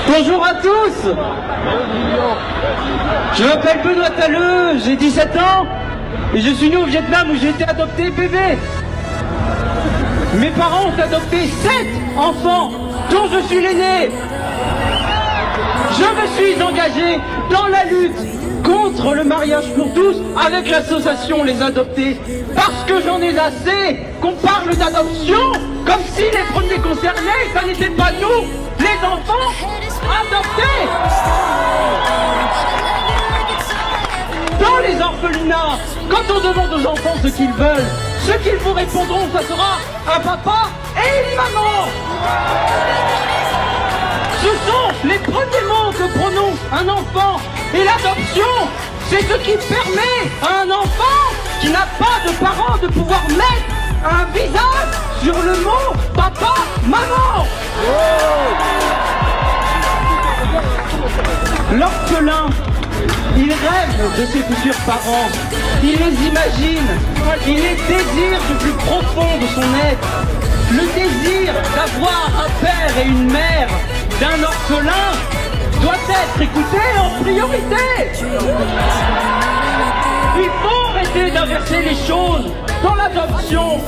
Bonjour à tous. Je m'appelle Benoît Talleux, j'ai 17 ans et je suis né au Vietnam où j'ai été adopté bébé. Mes parents ont adopté 7 enfants dont je suis l'aîné. Je me suis engagé dans la lutte contre le mariage pour tous avec l'association Les Adoptés parce que j'en ai assez qu'on parle d'adoption comme si les premiers concernés, ça n'était pas nous, les enfants adoptés. Dans les orphelinats, quand on demande aux enfants ce qu'ils veulent, ce qu'ils vous répondront, ça sera un papa et une maman. Ce sont les premiers mots que prononce un enfant. Et l'adoption, c'est ce qui permet à un enfant qui n'a pas de parents de pouvoir mettre un visage sur le mot papa, maman. L'orphelin, il rêve de ses futurs parents, il les imagine, il les désire du plus profond de son être. Le désir d'avoir un père et une mère d'un orphelin doit être écouté en priorité. Il faut arrêter d'inverser les choses. Dans l'adoption,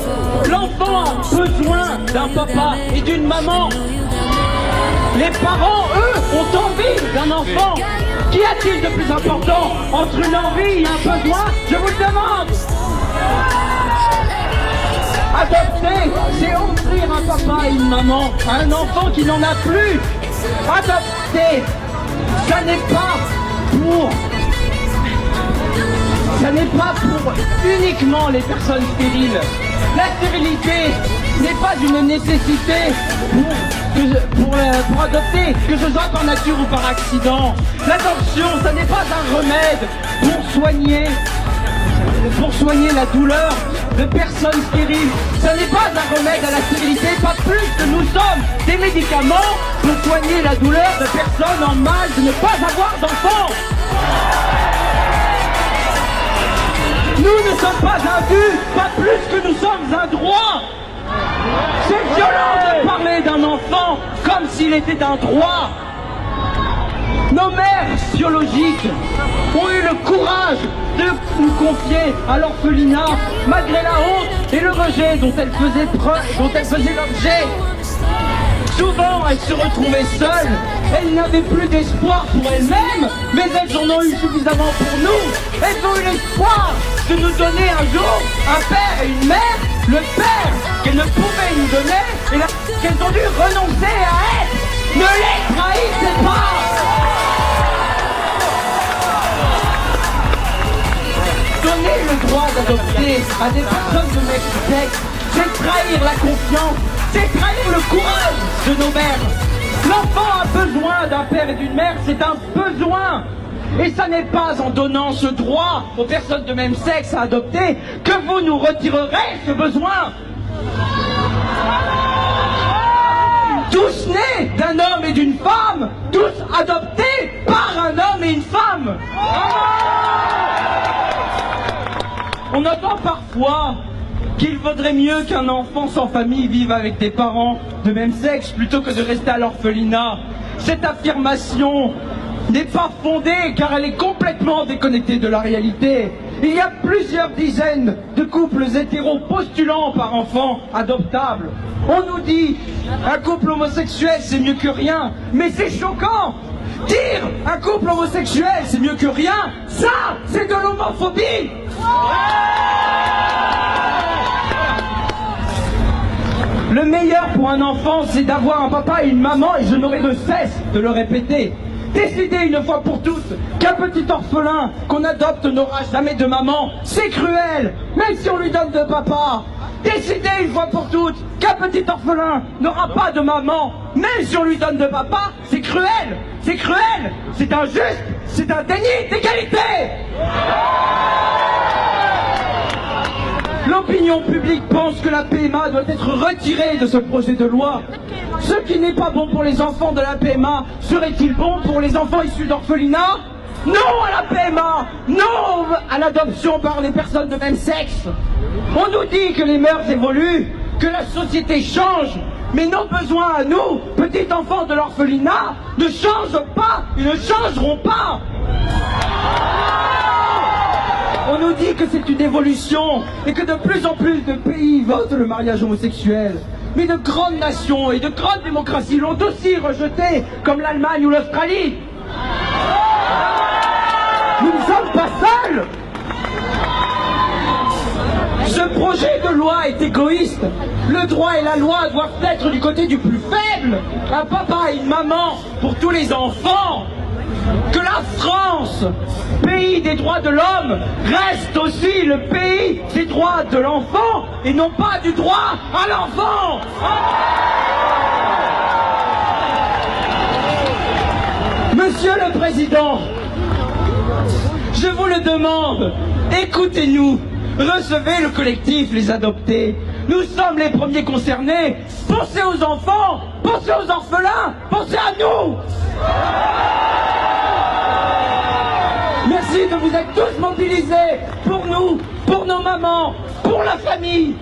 l'enfant a besoin d'un papa et d'une maman. Les parents, eux, ont envie d'un enfant. Qu'y a-t-il de plus important entre une envie et un besoin? Je vous le demande. Adopter, c'est offrir un papa et une maman à un enfant qui n'en a plus. Adopter, ça n'est pas pour uniquement les personnes stériles. La stérilité n'est pas une nécessité pour adopter, que ce soit par nature ou par accident. L'adoption, ça n'est pas un remède pour soigner la douleur de personnes stériles. Ce n'est pas un remède à la stérilité, pas plus que nous sommes des médicaments pour soigner la douleur de personnes en mal de ne pas avoir d'enfants. Nous ne sommes pas un but, pas plus que nous sommes un droit. C'est violent de parler d'un enfant comme s'il était un droit. Nos mères biologiques ont eu le courage de nous confier à l'orphelinat malgré la honte et le rejet dont elles faisaient l'objet. Souvent, elles se retrouvaient seules, elles n'avaient plus d'espoir pour elles-mêmes, mais elles en ont eu suffisamment pour nous. Elles ont eu l'espoir de nous donner un jour un père et une mère, le père qu'elles ne pouvaient nous donner et qu'elles ont dû renoncer à être. Ne les trahissez pas! Donner le droit d'adopter à des personnes de même sexe, c'est trahir la confiance, c'est trahir le courage de nos mères. L'enfant a besoin d'un père et d'une mère, c'est un besoin. Et ça n'est pas en donnant ce droit aux personnes de même sexe à adopter que vous nous retirerez ce besoin. Tous nés d'un homme et d'une femme, tous adoptés par un homme et une femme. On entend parfois qu'il vaudrait mieux qu'un enfant sans famille vive avec des parents de même sexe plutôt que de rester à l'orphelinat. Cette affirmation n'est pas fondée car elle est complètement déconnectée de la réalité. Il y a plusieurs dizaines de couples hétéros postulant par enfant adoptable. On nous dit un couple homosexuel c'est mieux que rien, mais c'est choquant. Dire un couple homosexuel c'est mieux que rien, ça c'est de l'homophobie. Le meilleur pour un enfant, c'est d'avoir un papa et une maman, et je n'aurai de cesse de le répéter. Décider une fois pour toutes qu'un petit orphelin qu'on adopte n'aura jamais de maman, c'est cruel, même si on lui donne de papa. Décider une fois pour toutes qu'un petit orphelin n'aura pas de maman, même si on lui donne de papa, c'est cruel, c'est injuste, c'est un déni d'égalité. L'opinion publique pense que la PMA doit être retirée de ce projet de loi. Ce qui n'est pas bon pour les enfants de la PMA, serait-il bon pour les enfants issus d'orphelinats? Non à la PMA, non à l'adoption par les personnes de même sexe. On nous dit que les mœurs évoluent, que la société change, Mais nos besoins à nous, petits enfants de l'orphelinat, ne changent pas, ils ne changeront pas. On nous dit que c'est une évolution et que de plus en plus de pays votent le mariage homosexuel. Mais de grandes nations et de grandes démocraties l'ont aussi rejeté, comme l'Allemagne ou l'Australie. Nous ne sommes pas seuls. Ce projet de loi est égoïste. Le droit et la loi doivent être du côté du plus faible. Un papa et une maman pour tous les enfants. Que la France, pays des droits de l'homme, reste aussi le pays des droits de l'enfant et non pas du droit à l'enfant. Monsieur le Président, je vous le demande, écoutez-nous, recevez le collectif Les Adoptés. Nous sommes les premiers concernés. Pensez aux enfants, pensez aux orphelins, pensez à nous. Merci de vous être tous mobilisés pour nous, pour nos mamans, pour la famille,